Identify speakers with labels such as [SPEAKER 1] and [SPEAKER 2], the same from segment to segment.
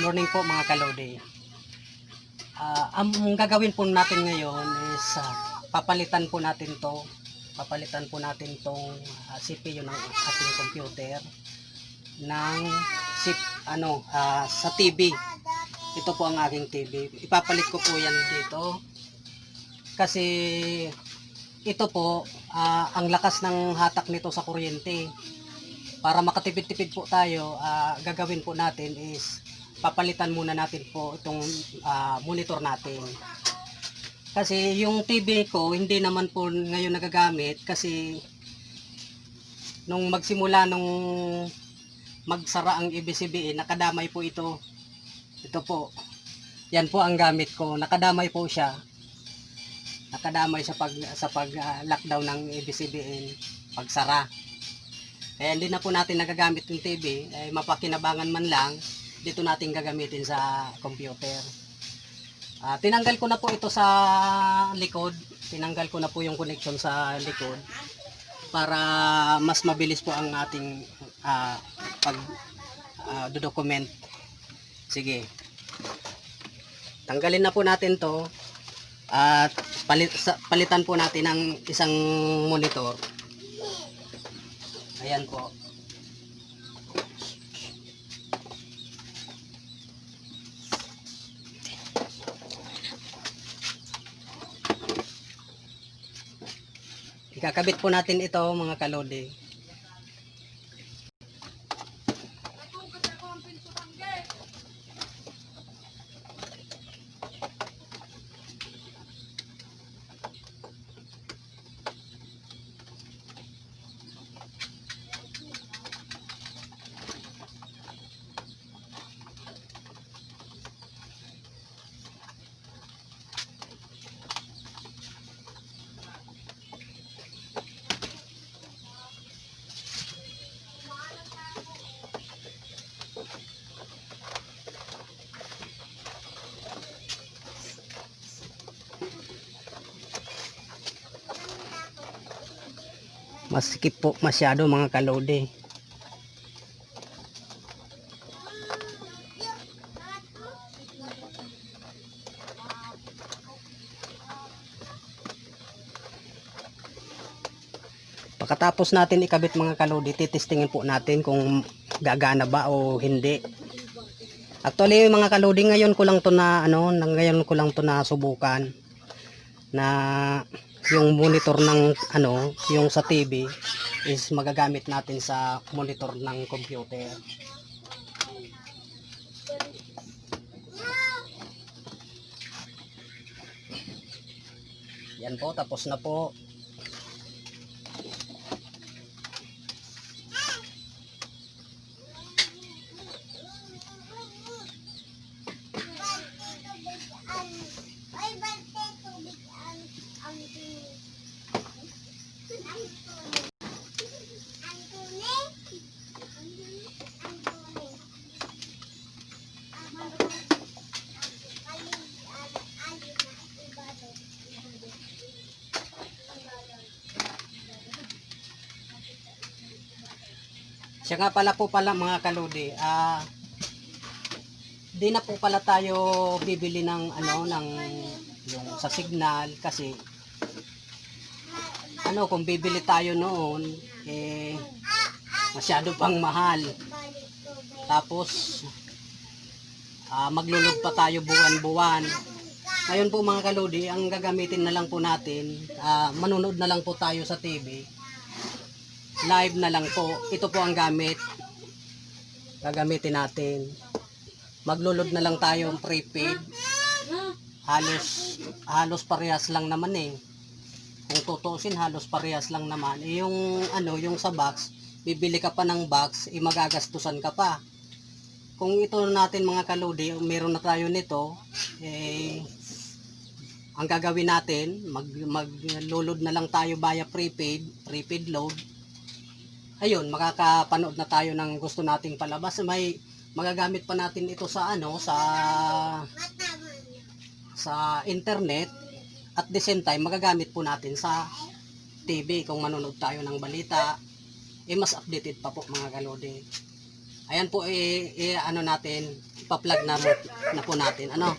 [SPEAKER 1] morning po mga kalodi. Ang gagawin po natin ngayon is papalitan po natin to. Papalitan po natin tong CPU ng ating computer ng sa TV. Ito po ang aking TV. Ipapalit ko po yan dito. Kasi ito po ang lakas ng hatak nito sa kuryente. Para makatipid-tipid po tayo, gagawin po natin is papalitan muna natin po itong monitor natin. Kasi yung TV ko hindi naman po ngayon nagagamit kasi nung magsimula nung magsara ang ABS-CBN, nakadamay po ito. Ito po. Yan po ang gamit ko. Nakadamay po siya. Nakadamay sa pag lockdown ng ABS-CBN, pagsara. Kaya hindi na po natin nagagamit yung TV, mapakinabangan man lang, dito natin gagamitin sa computer. Tinanggal ko na po ito sa likod, tinanggal ko na po yung connection sa likod para mas mabilis po ang ating document. Sige. Tanggalin na po natin to at palitan po natin ng isang monitor. Ayan po. Ikakabit po natin ito mga kalodi. Masikip po masyado mga kalodi. Pagkatapos natin ikabit mga kalodi, titestingin po natin kung gagana ba o hindi. Actually mga kalodi, ngayon ko lang to nasubukan na yung monitor ng yung sa TV is magagamit natin sa monitor ng computer. Yan po, tapos na po. Siya nga pala mga kalodi, di na po pala tayo bibili ng yung sa Signal kasi kung bibili tayo noon masyado pang mahal. Tapos maglulog pa tayo buwan-buwan. Ngayon po mga kalodi, ang gagamitin na lang po natin, manonood na lang po tayo sa TV. Live na lang po. Ito po ang gagamitin natin. Maglulod na lang tayo prepaid. Halos parehas lang naman eh. Kung tutusin, halos parehas lang naman. Yung sa box, bibili ka pa ng box, magagastusan ka pa. Kung ito natin mga kalodi, meron na tayo nito, ang gagawin natin, maglulod na lang tayo via prepaid load. Ayun, makakapanood na tayo ng gusto nating palabas. Magagamit pa natin ito sa internet. At the same time, magagamit po natin sa TV kung manonood tayo ng balita. Mas updated pa po mga kalodi. Ayan po natin, ipa-plug na po natin. Ano?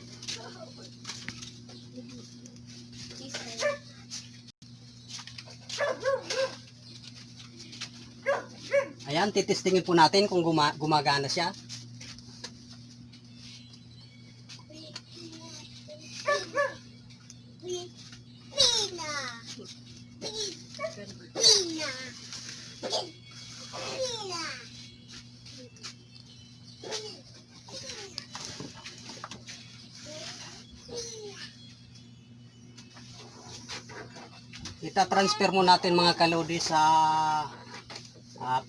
[SPEAKER 1] Ayan, titestingin po natin kung gumagana siya. Ita-transfer mo natin mga kalodi sa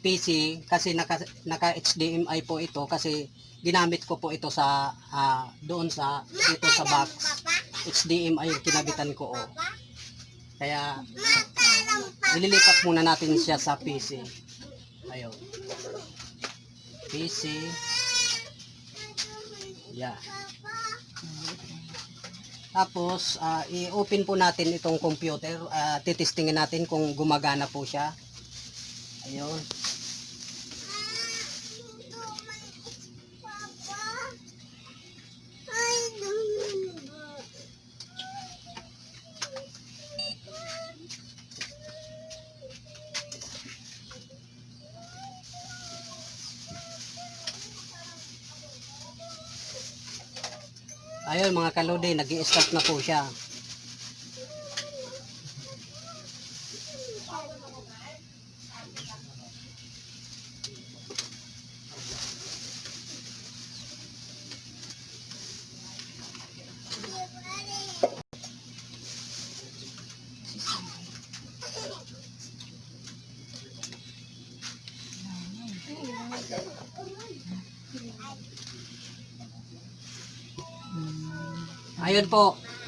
[SPEAKER 1] PC kasi naka HDMI po ito kasi ginamit ko po ito sa doon sa dito sa box. HDMI yung kinabitan ko. Oh. Kaya ililipat muna natin siya sa PC. Ayun. PC. Yeah. Tapos, i-open po natin itong computer. Titestingin natin kung gumagana po siya. Ayun. Ayun mga kalodi, nag-i-start na po siya.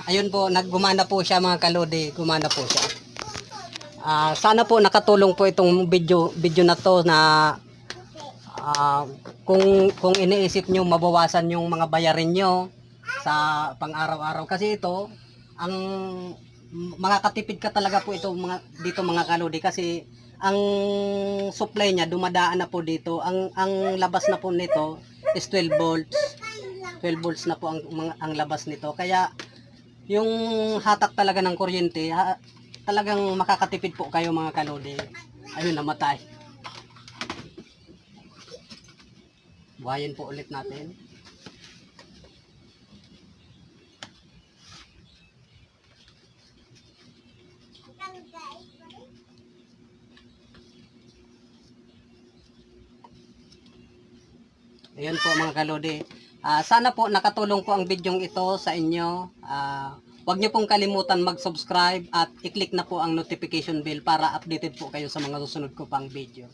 [SPEAKER 1] Ayun po, naggumana po siya mga kalodi, gumana po siya. Sana po nakatulong po itong video na to na kung iniisip nyo mabawasan yung mga bayarin nyo sa pang-araw-araw kasi ito ang makakatipid ka talaga po ito dito mga kalodi kasi ang supply niya dumadaan na po dito, ang labas na po nito is 12 volts na po ang labas nito, kaya yung hatak talaga ng kuryente talagang makakatipid po kayo mga kalodi. Ayun, namatay. Buhayin po ulit natin. Ayun po mga kalodi. Sana po nakatulong po ang bidyong ito sa inyo. Huwag niyo pong kalimutan mag-subscribe at i-click na po ang notification bell para updated po kayo sa mga susunod ko pang video.